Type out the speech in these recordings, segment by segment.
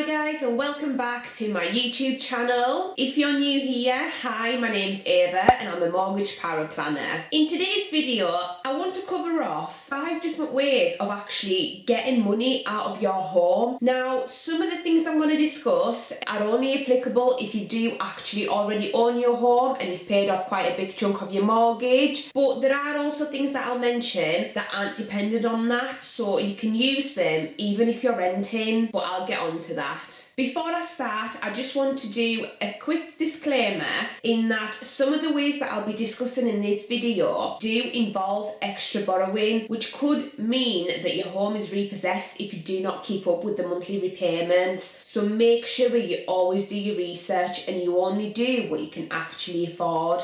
guys, and welcome back to my YouTube channel. If you're new here, hi, my name's Ava and I'm a mortgage power planner. In today's video, I want to cover off 5 different ways of actually getting money out of your home. Now, some of the things I'm going to discuss are only applicable if you do actually already own your home and you've paid off quite a big chunk of your mortgage. But there are also things that I'll mention that aren't dependent on that, so you can use them even if you're renting, but I'll get on to that. Before I start, I just want to do a quick disclaimer in that some of the ways that I'll be discussing in this video do involve extra borrowing, which could mean that your home is repossessed if you do not keep up with the monthly repayments. So make sure you always do your research and you only do what you can actually afford.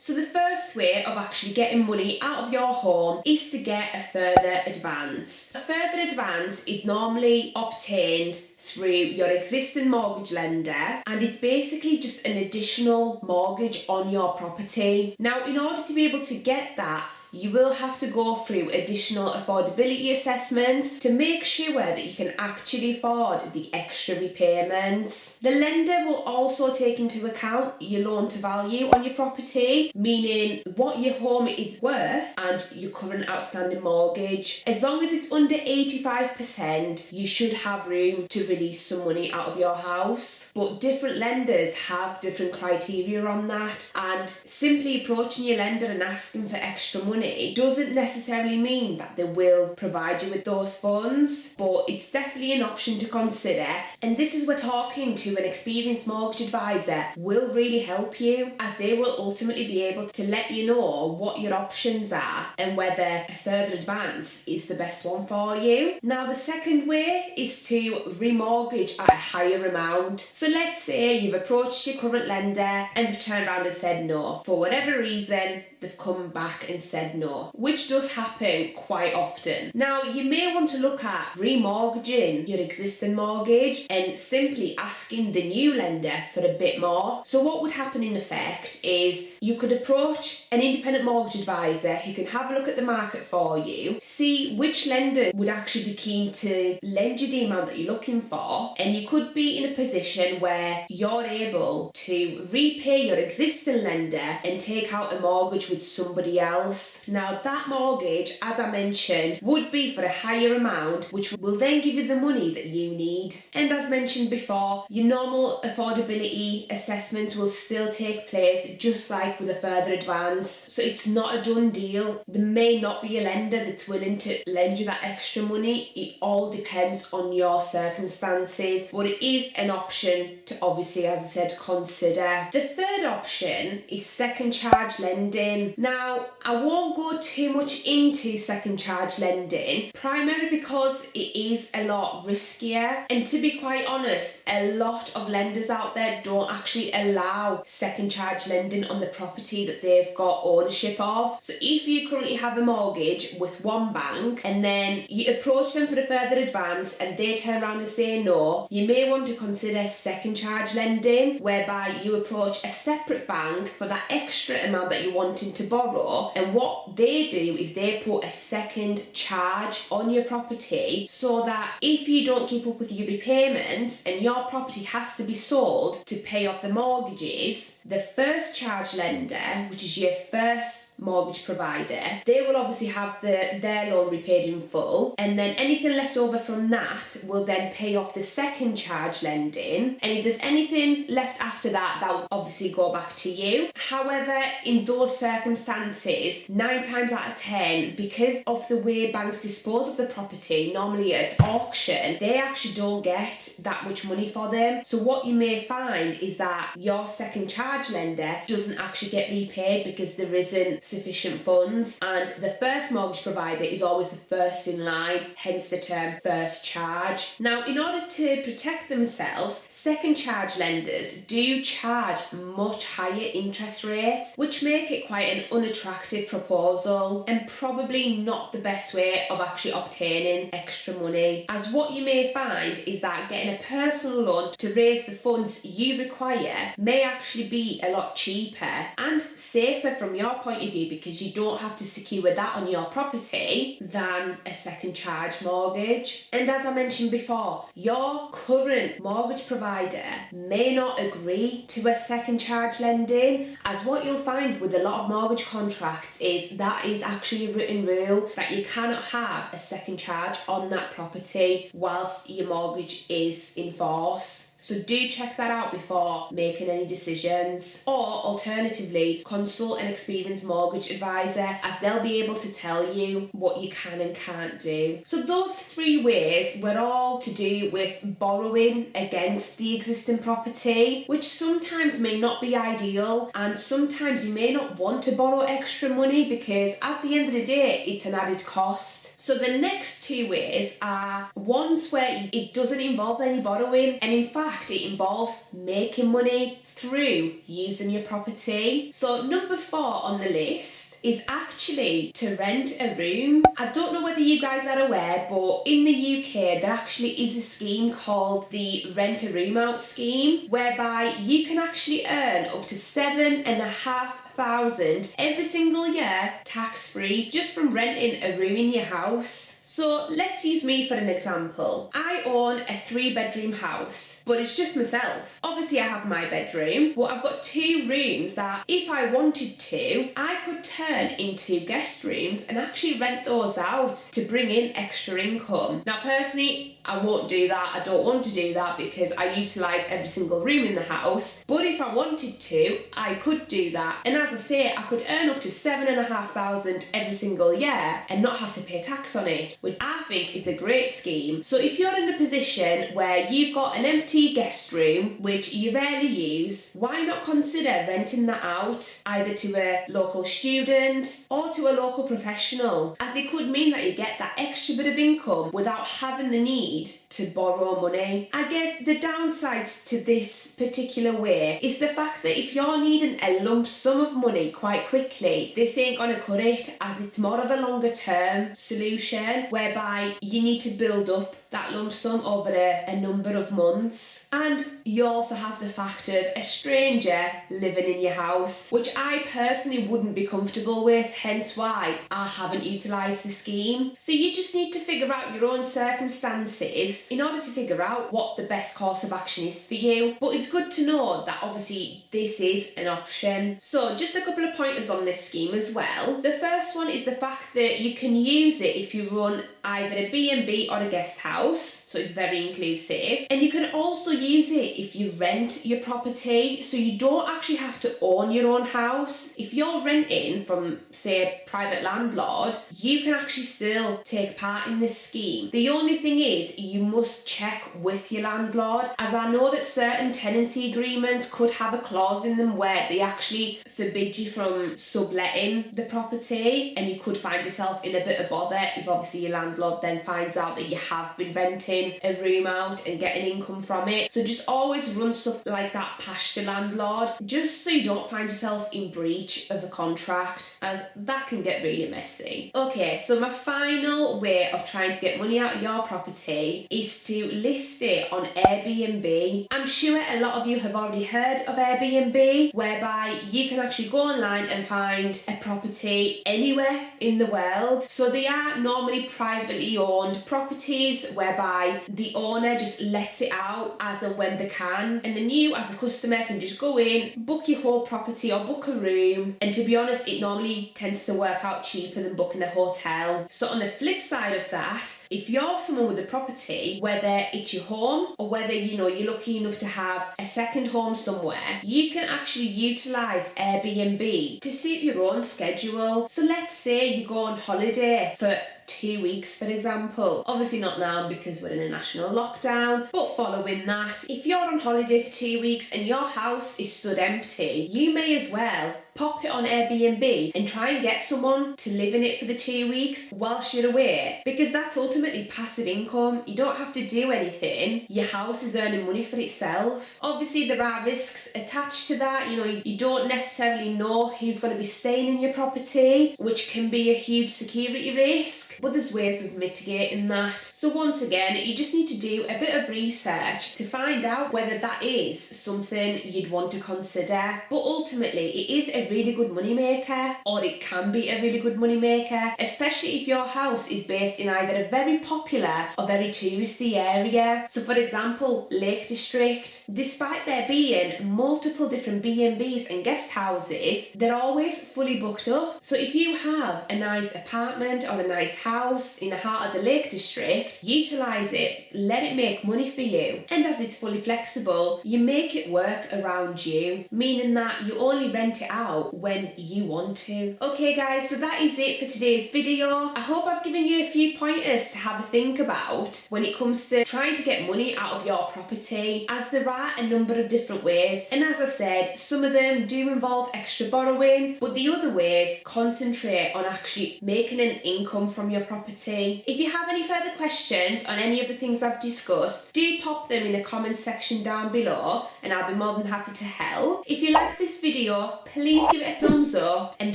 So the first way of actually getting money out of your home is to get a further advance. A further advance is normally obtained through your existing mortgage lender, and it's basically just an additional mortgage on your property. Now, in order to be able to get that, you will have to go through additional affordability assessments to make sure that you can actually afford the extra repayments. The lender will also take into account your loan to value on your property, meaning what your home is worth and your current outstanding mortgage. As long as it's under 85%, you should have room to release some money out of your house. But different lenders have different criteria on that, and simply approaching your lender and asking for extra money doesn't necessarily mean that they will provide you with those funds, but it's definitely an option to consider. And this is where talking to an experienced mortgage advisor will really help you, as they will ultimately be able to let you know what your options are and whether a further advance is the best one for you. Now, the second way is to remortgage at a higher amount. So let's say you've approached your current lender and they've turned around and said no. For whatever reason, they've come back and said no, which does happen quite often. Now, you may want to look at remortgaging your existing mortgage and simply asking the new lender for a bit more. So what would happen in effect is you could approach an independent mortgage advisor who can have a look at the market for you, see which lender would actually be keen to lend you the amount that you're looking for, and you could be in a position where you're able to repay your existing lender and take out a mortgage with somebody else. Now, that mortgage, as I mentioned, would be for a higher amount, which will then give you the money that you need. And as mentioned before, your normal affordability assessments will still take place, just like with a further advance. So it's not a done deal. There may not be a lender that's willing to lend you that extra money. It all depends on your circumstances, but it is an option to obviously, as I said, consider. The third option is second charge lending. Now, I won't go too much into second charge lending, primarily because it is a lot riskier, and to be quite honest, a lot of lenders out there don't actually allow second charge lending on the property that they've got ownership of. So if you currently have a mortgage with one bank and then you approach them for a further advance and they turn around and say no, you may want to consider second charge lending, whereby you approach a separate bank for that extra amount that you're wanting to borrow, and what they do is they put a second charge on your property so that if you don't keep up with your repayments and your property has to be sold to pay off the mortgages, the first charge lender, which is your first mortgage provider, they will obviously have their loan repaid in full, and then anything left over from that will then pay off the second charge lending, and if there's anything left after that, that will obviously go back to you. However, in those circumstances, 9 times out of 10, because of the way banks dispose of the property, normally at auction, they actually don't get that much money for them. So what you may find is that your second charge lender doesn't actually get repaid because there isn't sufficient funds, and the first mortgage provider is always the first in line, hence the term first charge. Now, in order to protect themselves, second charge lenders do charge much higher interest rates, which make it quite an unattractive proposal and probably not the best way of actually obtaining extra money, as what you may find is that getting a personal loan to raise the funds you require may actually be a lot cheaper and safer from your point of view, because you don't have to secure that on your property, than a second charge mortgage. And as I mentioned before, your current mortgage provider may not agree to a second charge lending, as what you'll find with a lot of mortgage contracts is that is actually a written rule that you cannot have a second charge on that property whilst your mortgage is in force. So do check that out before making any decisions. Or alternatively, consult an experienced mortgage advisor, as they'll be able to tell you what you can and can't do. So those 3 ways were all to do with borrowing against the existing property, which sometimes may not be ideal, and sometimes you may not want to borrow extra money because at the end of the day, it's an added cost. So the next 2 ways are ones where it doesn't involve any borrowing, and in fact, it involves making money through using your property. So number 4 on the list is actually to rent a room. I don't know whether you guys are aware, but in the UK there actually is a scheme called the Rent a Room Out scheme, whereby you can actually earn up to £7,500 every single year tax-free just from renting a room in your house. So let's use me for an example. I own a 3-bedroom house, but it's just myself. Obviously I have my bedroom, but I've got 2 rooms that if I wanted to, I could turn into guest rooms and actually rent those out to bring in extra income. Now personally, I won't do that. I don't want to do that because I utilise every single room in the house. But if I wanted to, I could do that. And as I say, I could earn up to £7,500 every single year and not have to pay tax on it, which I think is a great scheme. So if you're in a position where you've got an empty guest room, which you rarely use, why not consider renting that out either to a local student or to a local professional, as it could mean that you get that extra bit of income without having the need to borrow money. I guess the downsides to this particular way is the fact that if you're needing a lump sum of money quite quickly, this ain't gonna cut it, as it's more of a longer term solution whereby you need to build up that lump sum over a number of months. And you also have the fact of a stranger living in your house, which I personally wouldn't be comfortable with, hence why I haven't utilised the scheme. So you just need to figure out your own circumstances in order to figure out what the best course of action is for you. But it's good to know that obviously this is an option. So just a couple of pointers on this scheme as well. The first one is the fact that you can use it if you run either a B&B or a guest house, so it's very inclusive. And you can also use it if you rent your property, so you don't actually have to own your own house. If you're renting from, say, a private landlord, you can actually still take part in this scheme. The only thing is you must check with your landlord, as I know that certain tenancy agreements could have a clause in them where they actually forbid you from subletting the property, and you could find yourself in a bit of bother if obviously your landlord then finds out that you have been renting a room out and getting income from it. So just always run stuff like that past your landlord, just so you don't find yourself in breach of a contract, as that can get really messy. Okay, so my final way of trying to get money out of your property is to list it on Airbnb. I'm sure a lot of you have already heard of Airbnb, whereby you can actually go online and find a property anywhere in the world. So they are normally privately owned properties whereby the owner just lets it out as and when they can, and then you as a customer can just go in, book your whole property or book a room, and to be honest, it normally tends to work out cheaper than booking a hotel. So on the flip side of that, if you're someone with a property, whether it's your home or whether you're lucky enough to have a second home somewhere, you can actually utilise Airbnb to suit your own schedule. So let's say you go on holiday for 2 weeks, for example. Obviously not now because we're in a national lockdown, but following that, if you're on holiday for 2 weeks and your house is stood empty, you may as well pop it on Airbnb and try and get someone to live in it for the 2 weeks whilst you're away, because that's ultimately passive income. You don't have to do anything. Your house is earning money for itself. Obviously, there are risks attached to that. You don't necessarily know who's going to be staying in your property, which can be a huge security risk, but there's ways of mitigating that. So once again, you just need to do a bit of research to find out whether that is something you'd want to consider. But ultimately, it is a really good money maker, or it can be a really good money maker, especially if your house is based in either a very popular or very touristy area. So for example, Lake District, despite there being multiple different B&Bs and guest houses, they're always fully booked up. So if you have a nice apartment or a nice house in the heart of the Lake District, utilise it, let it make money for you. And as it's fully flexible, you make it work around you, meaning that you only rent it out when you want to. Okay guys, so that is it for today's video. I hope I've given you a few pointers to have a think about when it comes to trying to get money out of your property, as there are a number of different ways, and as I said, some of them do involve extra borrowing, but the other ways concentrate on actually making an income from your property. If you have any further questions on any of the things I've discussed, do pop them in the comments section down below and I'll be more than happy to help. If you like this video, please give it a thumbs up and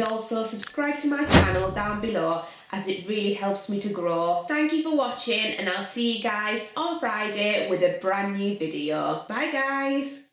also subscribe to my channel down below, as it really helps me to grow. Thank you for watching, and I'll see you guys on Friday with a brand new video. Bye guys!